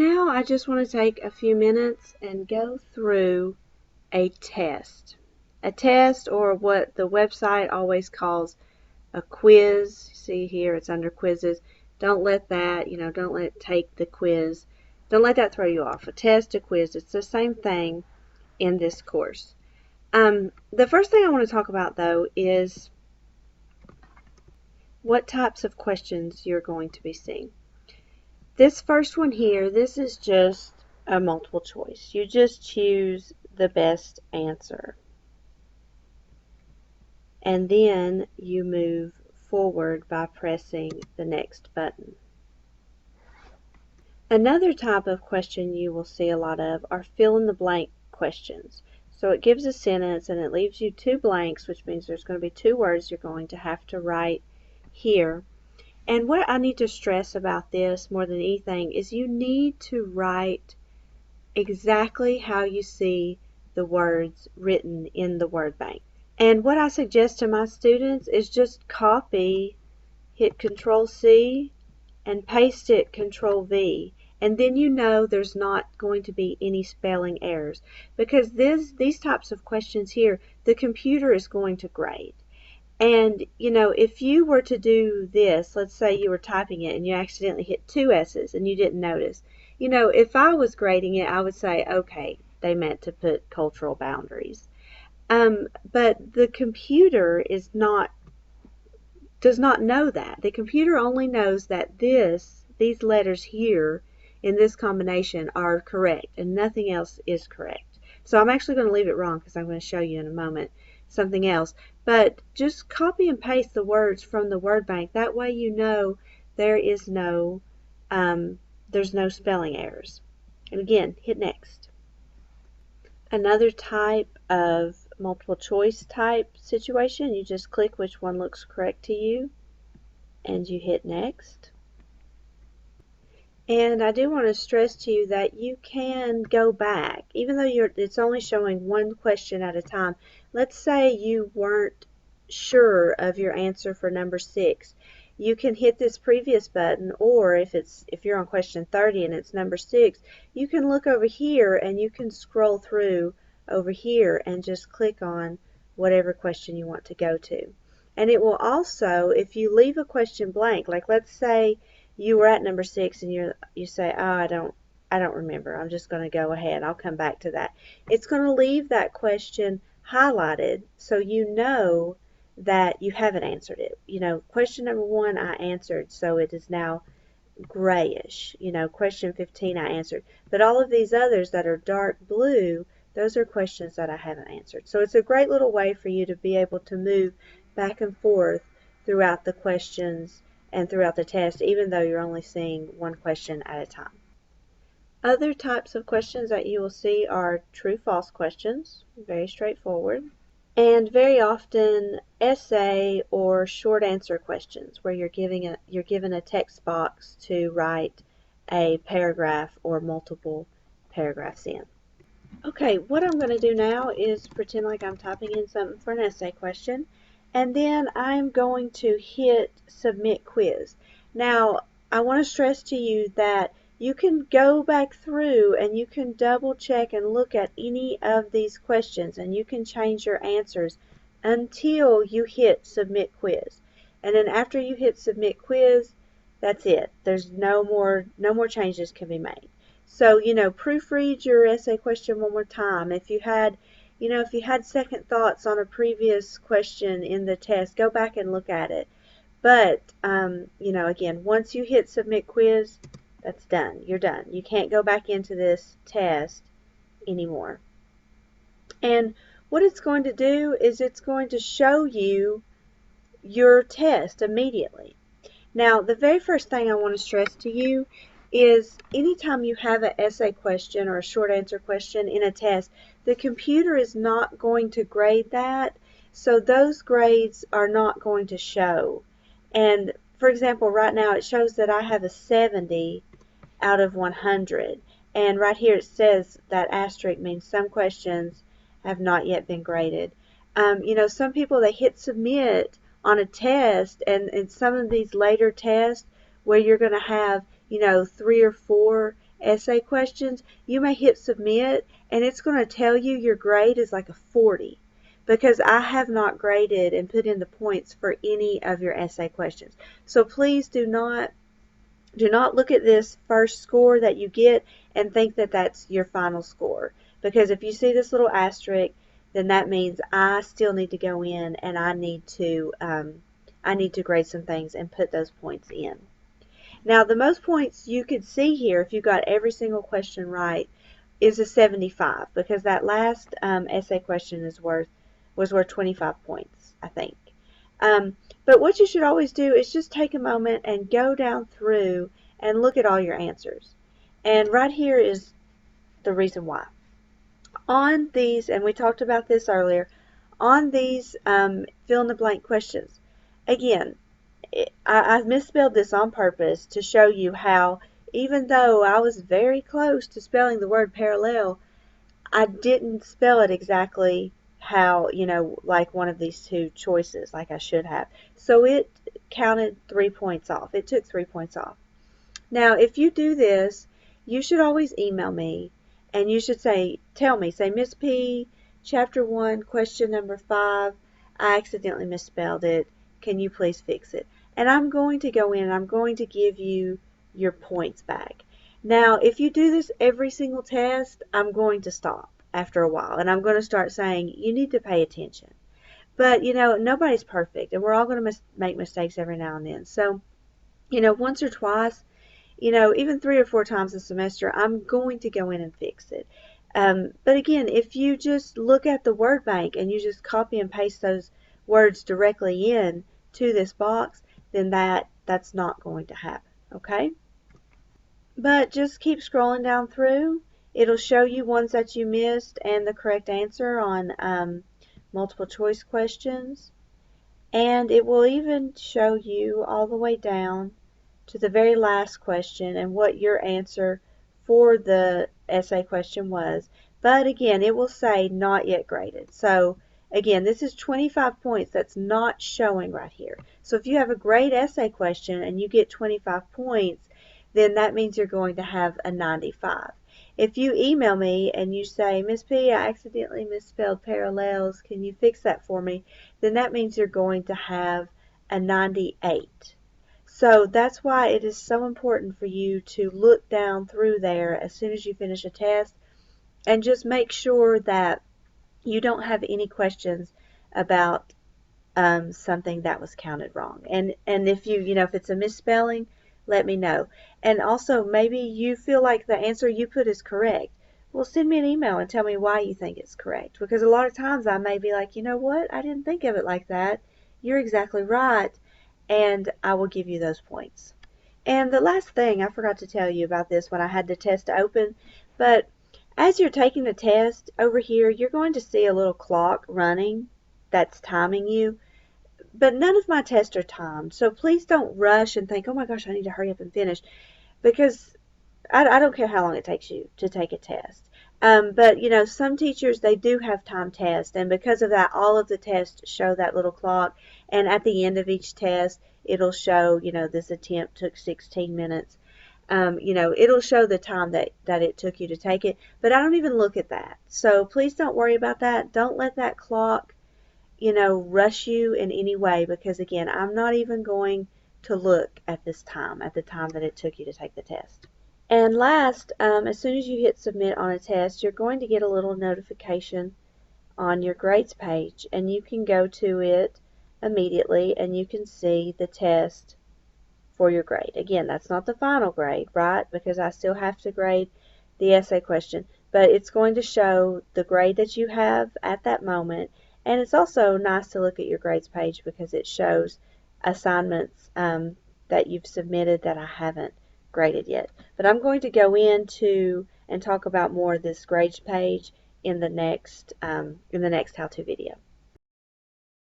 now I just want to take a few minutes and go through a test. A test, or what the website always calls a quiz. See here, it's under quizzes. Don't let that, don't let take the quiz. Don't let that throw you off. A test, a quiz, it's the same thing in this course. The first thing I want to talk about, though, is what types of questions you're going to be seeing. This first one here, this is just a multiple choice. You just choose the best answer. And then you move forward by pressing the next button. Another type of question you will see a lot of are fill in the blank questions. So it gives a sentence and it leaves you two blanks, which means there's going to be two words you're going to have to write here. And what I need to stress about this more than anything is you need to write exactly how you see the words written in the word bank. And what I suggest to my students is just copy, hit Control-C, and paste it Control-V. And then you know there's not going to be any spelling errors. Because these types of questions here, the computer is going to grade. And, if you were to do this, let's say you were typing it and you accidentally hit two S's and you didn't notice. If I was grading it, I would say, okay, they meant to put cultural boundaries. But the computer does not know that. The computer only knows that these letters here in this combination are correct and nothing else is correct. So I'm actually going to leave it wrong because I'm going to show you in a moment something else. But just copy and paste the words from the word bank. That way you know there's no spelling errors. And again, hit next. Another type of multiple choice type situation, you just click which one looks correct to you and you hit next. And I do want to stress to you that you can go back, even though it's only showing one question at a time. Let's say you weren't sure of your answer for number 6. You can hit this previous button, or if you're on question 30 and it's number 6, you can look over here and you can scroll through over here and just click on whatever question you want to go to. And it will also, if you leave a question blank, like let's say you were at number 6 and you say, oh, I don't remember, I'm just going to go ahead, I'll come back to that. It's going to leave that question highlighted so you know that you haven't answered it. Question number 1 I answered, so it is now grayish. Question 15 I answered. But all of these others that are dark blue, those are questions that I haven't answered. So it's a great little way for you to be able to move back and forth throughout the questions and throughout the test, even though you're only seeing one question at a time. Other types of questions that you will see are true-false questions, very straightforward, and very often essay or short answer questions where you're given a text box to write a paragraph or multiple paragraphs in. Okay, what I'm going to do now is pretend like I'm typing in something for an essay question, and then I'm going to hit Submit Quiz. Now, I want to stress to you that you can go back through and you can double check and look at any of these questions and you can change your answers until you hit Submit Quiz. And then after you hit Submit Quiz, that's it. There's no more changes can be made. So, proofread your essay question one more time. If you had second thoughts on a previous question in the test, go back and look at it. But, again, once you hit Submit Quiz, that's done. You're done. You can't go back into this test anymore. And what it's going to do is it's going to show you your test immediately. Now, the very first thing I want to stress to you is anytime you have an essay question or a short answer question in a test, the computer is not going to grade that, so those grades are not going to show. And for example, right now it shows that I have a 70 out of 100, and right here it says that asterisk means some questions have not yet been graded. Some people, they hit submit on a test, and in some of these later tests where you're going to have 3 or 4 essay questions, you may hit submit and it's going to tell you your grade is like a 40 because I have not graded and put in the points for any of your essay questions. So please do not look at this first score that you get and think that that's your final score, because if you see this little asterisk, then that means I still need to go in and I need to grade some things and put those points in. Now the most points you could see here if you got every single question right is a 75, because that last essay question was worth 25 points, I think. But what you should always do is just take a moment and go down through and look at all your answers. And right here is the reason why. On these, and we talked about this earlier, on these fill in the blank questions, again, I misspelled this on purpose to show you how, even though I was very close to spelling the word parallel, I didn't spell it exactly how, like one of these two choices, like I should have. So it counted 3 points off. It took 3 points off. Now, if you do this, you should always email me and you should say, Miss P, Chapter 1, question number 5, I accidentally misspelled it. Can you please fix it? And I'm going to go in and I'm going to give you your points back. Now, if you do this every single test, I'm going to stop after a while and I'm going to start saying, you need to pay attention. But, nobody's perfect and we're all going to make mistakes every now and then. So, once or twice, even 3 or 4 times a semester, I'm going to go in and fix it. But again, if you just look at the word bank and you just copy and paste those words directly in to this box, then that's not going to happen, okay? But just keep scrolling down through. It'll show you ones that you missed and the correct answer on multiple choice questions. And it will even show you all the way down to the very last question and what your answer for the essay question was. But again, it will say not yet graded. So again, this is 25 points that's not showing right here. So if you have a great essay question and you get 25 points, then that means you're going to have a 95. If you email me and you say, Miss P, I accidentally misspelled parallels, can you fix that for me? Then that means you're going to have a 98. So that's why it is so important for you to look down through there as soon as you finish a test and just make sure that you don't have any questions about something that was counted wrong. And if if it's a misspelling, let me know. And also, maybe you feel like the answer you put is correct. Well, send me an email and tell me why you think it's correct. Because a lot of times I may be like, you know what, I didn't think of it like that. You're exactly right. And I will give you those points. And the last thing, I forgot to tell you about this when I had the test open, but as you're taking the test over here, you're going to see a little clock running that's timing you. But none of my tests are timed, so please don't rush and think, oh my gosh, I need to hurry up and finish, because I don't care how long it takes you to take a test. But some teachers, they do have time tests, and because of that, all of the tests show that little clock, and at the end of each test, it'll show, this attempt took 16 minutes. It'll show the time that it took you to take it, but I don't even look at that. So please don't worry about that. Don't let that clock, rush you in any way, because again, I'm not even going to look at the time that it took you to take the test. And last, as soon as you hit submit on a test, you're going to get a little notification on your grades page, and you can go to it immediately and you can see the test for your grade. Again, that's not the final grade, right? Because I still have to grade the essay question, but it's going to show the grade that you have at that moment. And it's also nice to look at your grades page because it shows assignments that you've submitted that I haven't graded yet. But I'm going to go into and talk about more of this grades page in the next how-to video.